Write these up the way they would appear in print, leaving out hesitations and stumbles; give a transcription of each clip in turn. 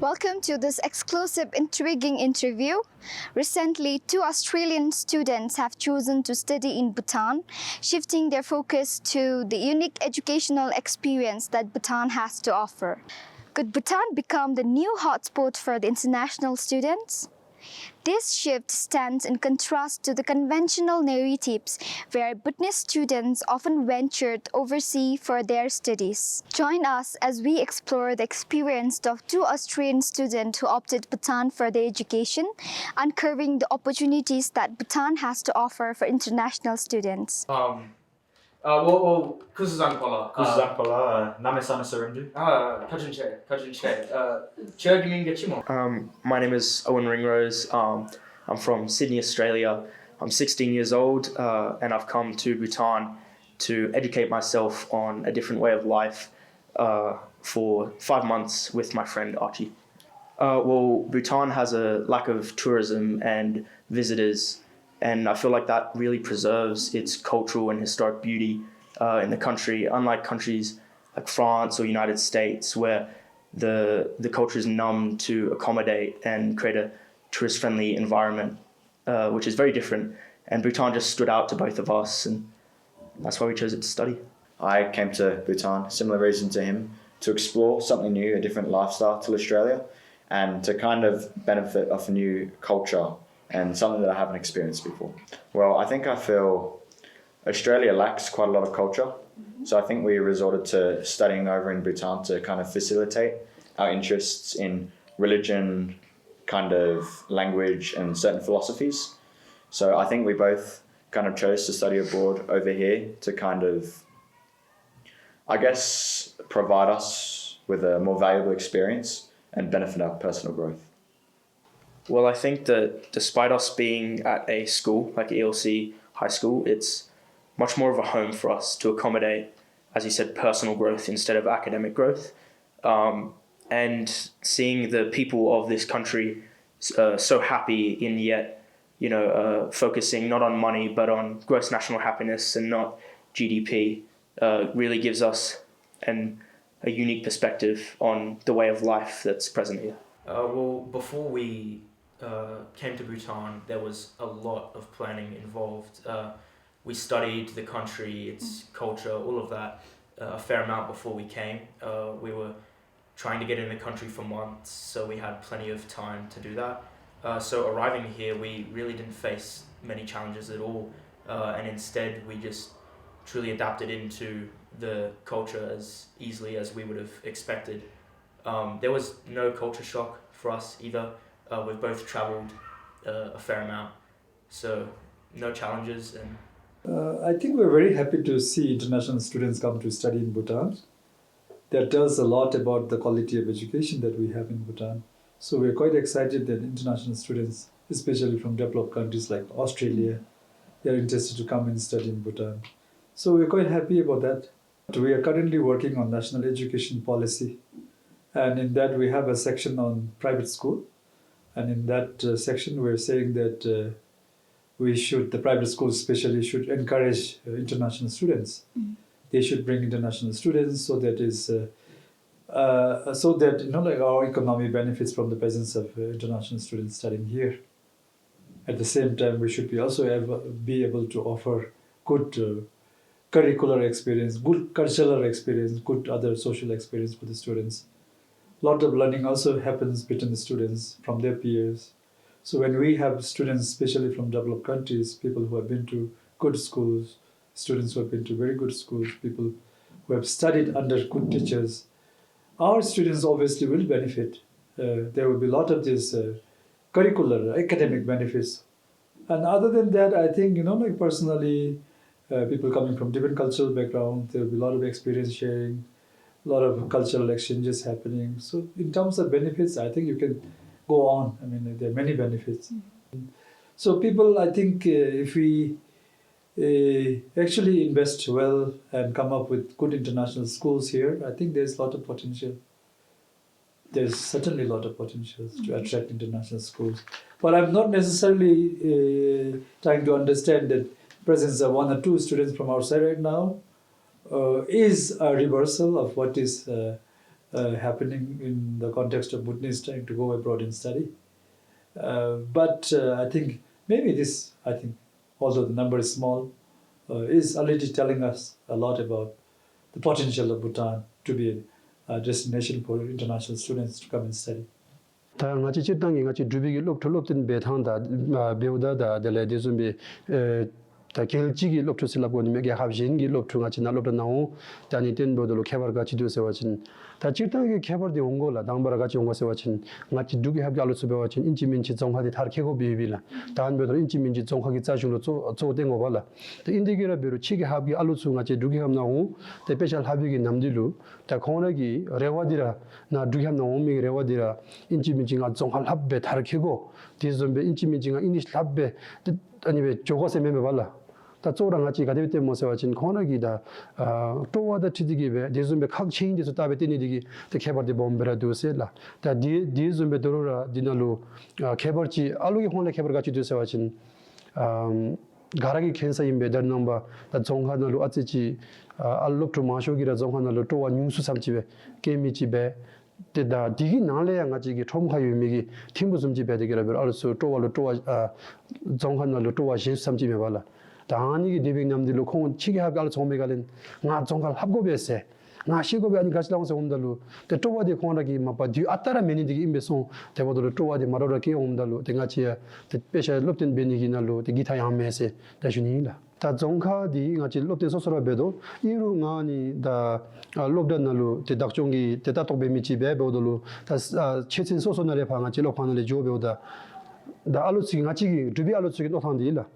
Welcome to this exclusive, intriguing interview. Recently, 2 Australian students have chosen to study in Bhutan, shifting their focus to the unique educational experience that Bhutan has to offer. Could Bhutan become the new hotspot for the international students? This shift stands in contrast to the conventional narratives where Bhutanese students often ventured overseas for their studies. Join us as we explore the experience of 2 Australian students who opted Bhutan for their education, uncovering the opportunities that Bhutan has to offer for international students. 𝐭𝐭𝐬𝐿 남해산에 서른두. My name is Owen Ringrose. I'm from Sydney, Australia. I'm 16 years old and I've come to Bhutan to educate myself on a different way of life for 5 months with my friend Archie. Bhutan has a lack of tourism and visitors, and I feel like that really preserves its cultural and historic beauty in the country, unlike countries like France or United States, where the culture is numb to accommodate and create a tourist-friendly environment, which is very different. And Bhutan just stood out to both of us, and that's why we chose it to study. I came to Bhutan, similar reason to him, to explore something new, a different lifestyle to Australia, and to kind of benefit off a new culture and something that I haven't experienced before. Well, I think I feel Australia lacks quite a lot of culture, so I think we resorted to studying over in Bhutan to kind of facilitate our interests in religion, kind of language, and certain philosophies. So I think we both kind of chose to study abroad over here to kind of, I guess, provide us with a more valuable experience and benefit our personal growth. Well, I think that despite us being at a school like ELC High School, it's much more of a home for us to accommodate, as you said, personal growth instead of academic growth. And seeing the people of this country so happy in yet, focusing not on money but on gross national happiness and not GDP really gives us a unique perspective on the way of life that's present here. Before we came to Bhutan, there was a lot of planning involved. We studied the country, its culture, all of that, a fair amount before we came. We were trying to get in the country for months, so we had plenty of time to do that. So arriving here, we really didn't face many challenges at all, and instead we just truly adapted into the culture as easily as we would have expected. There was no culture shock for us either. We've both traveled a fair amount, so no challenges. I think we're very happy to see international students come to study in Bhutan. That tells a lot about the quality of education that we have in Bhutan. So we're quite excited that international students, especially from developed countries like Australia, they're interested to come and study in Bhutan. So we're quite happy about that. We are currently working on national education policy, and in that we have a section on private school. And in that section, we're saying that the private schools especially should encourage international students. They should bring international students so that our economy benefits from the presence of international students studying here. At the same time, we should be be able to offer good curricular experience, good cultural experience, good other social experience for the students. A lot of learning also happens between the students from their peers. So when we have students, especially from developed countries, people who have been to good schools, students who have been to very good schools, people who have studied under good teachers, our students obviously will benefit. There will be a lot of these curricular, academic benefits. And other than that, I think, personally, people coming from different cultural backgrounds, there will be a lot of experience sharing, a lot of cultural exchanges happening. So in terms of benefits, I think you can go on. I mean, there are many benefits. So people, I think if we actually invest well and come up with good international schools here, I think there's a lot of potential. There's certainly a lot of potential to attract international schools. But I'm not necessarily trying to understand that presence of 1 or 2 students from outside right now is a reversal of what is happening in the context of Bhutanese trying to go abroad and study. But I think maybe this, although the number is small, is already telling us a lot about the potential of Bhutan to be a destination for international students to come and study. 다 같이 직당이 같이 주비기 롭톨롭된 배탕다 배우다다 될레디 좀비 다 결직이 롭토슬라고 님에게 합신기 롭토 같이 날롭다 나오 다니 된 보도로 개발 같이 되서 와진 다 직당이 개발돼 온 거라 당바라 같이 온 것에 와진 같이 두개 합게 알로 수배 와진 인지민지 정화디 다르게고 비비라 다한 보도 인지민지 정화기 자중으로 쪼된 거 봐라 또 인디게라 베로 치게 합게 알로 수 같이 두개 합 나오 대 스페셜 합이 남들로 다 코너기 레와디라 나 두개 합 나오 미 레와디라 인지민지가 정할 합배 다르게고 디좀베 인지민지가 이니시 합배 아니면 저것에 매매 발라 다 쪼랑 같이 가데비 때 모세 와진 코너기다 또와다 티디기베 디좀베 각 체인데서 따베 뛰니디기 때 개발데 bombe라 두셀라 다 디좀베 도로라 디나로 개발지 알로기 혼래 개발 같이 두세 와진 가라기 캔서 임베 더 넘버 다 종하나로 아치지 알롭트 마쇼기라 종하나로 또와 뉴스 삼집에 게미집에 다 디기 나래야 가지기 총화유미기 팀부 좀 집에 되게라 알수 또와로 또와 종하나로 또와 신삼집에 발라 당연히 디빅남들로 콩은 치게 하갈 정매가는 나 정갈 합고베세 나 시고베 아니 같이 나와서 온달로 때 또와디 콩하기 마빠 뒤 아따라 메니디기 임베송 대보도로 또와디 마로라기 온달로 대같이 스페셜 롭된 베니기날로 기타 양메세 다주니라 다 정카디 같이 롭된 소소라베도 이루가니 다 롭단날로 대닥종기 대다톡베미치베 보도로 다 최신 소소날에 방아치 롭하늘에 조베오다 다 알루치기 같이 두비 알루치기 노탄디라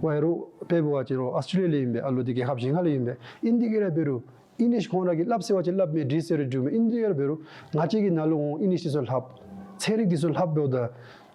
와이로 페보와지로 아스트레일리아인베 알로디게 합싱할리인베 인디게라 베루 이니시 코나기 랍세와지 랍메 디세르 주메 인디게라 베루 나치기 날로 이니시설 합 체리 기술 합보다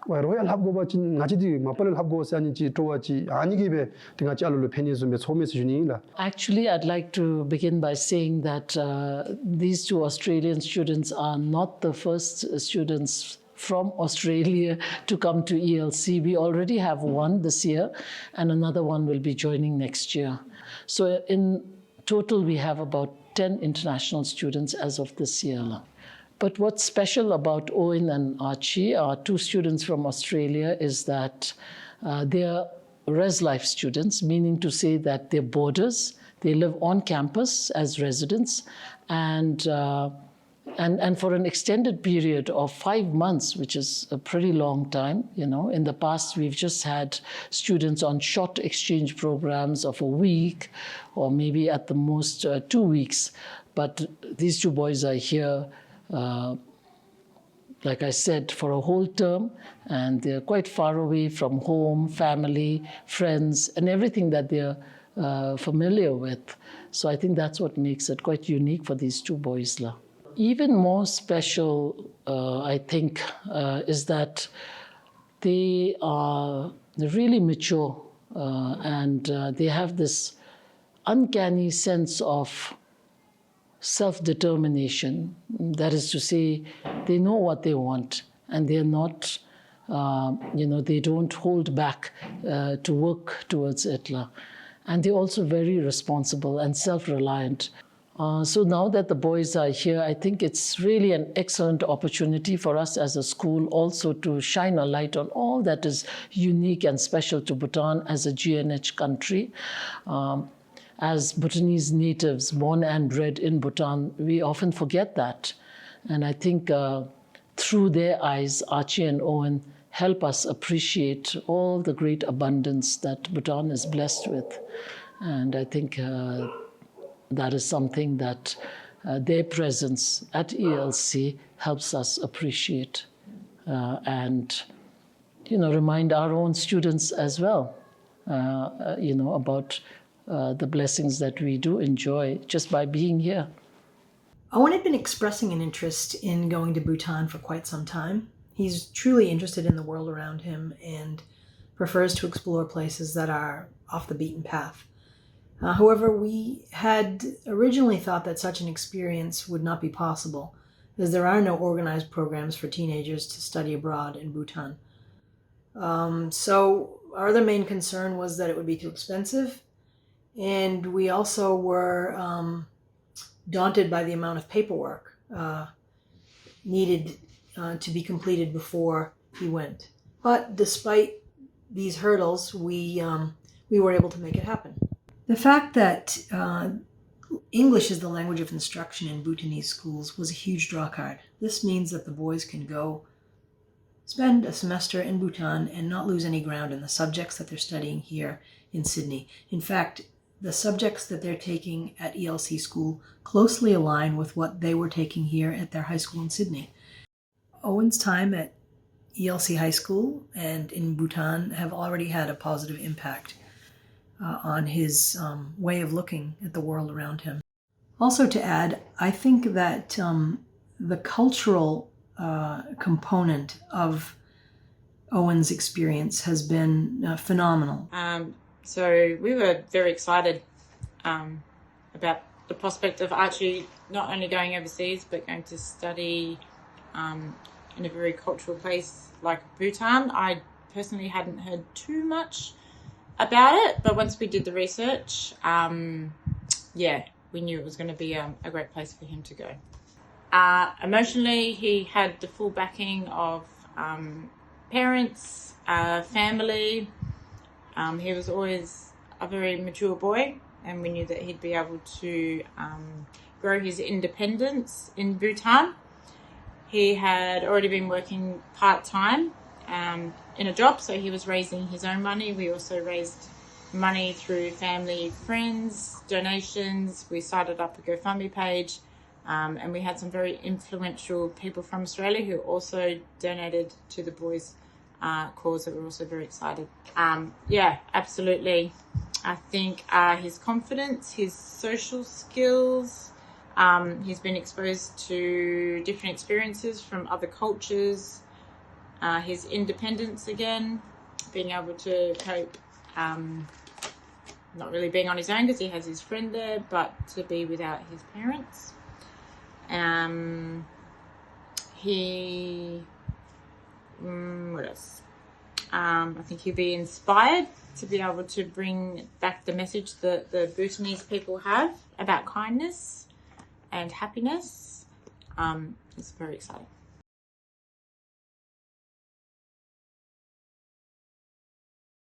와이로얄 합고바진 나치디 마팔 합고스 아니지 또와지 아니기베 등아치 알로 페니즈메 소메스 주니라. Actually, I'd like to begin by saying that these two Australian students are not the first students from Australia to come to ELC. We already have one this year and another one will be joining next year. So in total, we have about 10 international students as of this year. But what's special about Owen and Archie, our two students from Australia, is that they're res life students, meaning to say that they're boarders. They live on campus as residents and for an extended period of 5 months, which is a pretty long time. You know, in the past, we've just had students on short exchange programs of a week or maybe at the most 2 weeks. But these two boys are here, like I said, for a whole term, and they're quite far away from home, family, friends, and everything that they're familiar with. So I think that's what makes it quite unique for these two boys. Even more special, I think, is that they are really mature and they have this uncanny sense of self-determination. That is to say, they know what they want and they're not, they don't hold back to work towards it. And they're also very responsible and self-reliant. So now that the boys are here, I think it's really an excellent opportunity for us as a school also to shine a light on all that is unique and special to Bhutan as a GNH country. As Bhutanese natives born and bred in Bhutan, we often forget that. And I think through their eyes, Archie and Owen help us appreciate all the great abundance that Bhutan is blessed with. And I think that is something that their presence at ELC helps us appreciate and, remind our own students as well, about the blessings that we do enjoy just by being here. Owen had been expressing an interest in going to Bhutan for quite some time. He's truly interested in the world around him and prefers to explore places that are off the beaten path. However, we had originally thought that such an experience would not be possible, as there are no organized programs for teenagers to study abroad in Bhutan. So our other main concern was that it would be too expensive, and we also were daunted by the amount of paperwork. needed to be completed before he went. But despite these hurdles, we were able to make it happen. The fact that English is the language of instruction in Bhutanese schools was a huge drawcard. This means that the boys can go spend a semester in Bhutan and not lose any ground in the subjects that they're studying here in Sydney. In fact, the subjects that they're taking at ELC school closely align with what they were taking here at their high school in Sydney. Owen's time at ELC High School and in Bhutan have already had a positive impact on his way of looking at the world around him. Also to add, I think that the cultural component of Owen's experience has been phenomenal. So we were very excited about the prospect of Archie not only going overseas but going to study in a very cultural place like Bhutan. I personally hadn't heard too much about it, but once we did the research, yeah, we knew it was going to be a great place for him to go. Emotionally, he had the full backing of parents, family. He was always a very mature boy, and we knew that he'd be able to grow his independence in Bhutan. He had already been working part-time in a job, so he was raising his own money. We also raised money through family, friends, donations. We started up a GoFundMe page, and we had some very influential people from Australia who also donated to the boys' cause that we're also very excited. Yeah, absolutely. I think his confidence, his social skills, he's been exposed to different experiences from other cultures, his independence again, being able to cope, not really being on his own because he has his friend there, but to be without his parents. What else? I think he'll be inspired to be able to bring back the message that the Bhutanese people have about kindness and happiness. It's very exciting.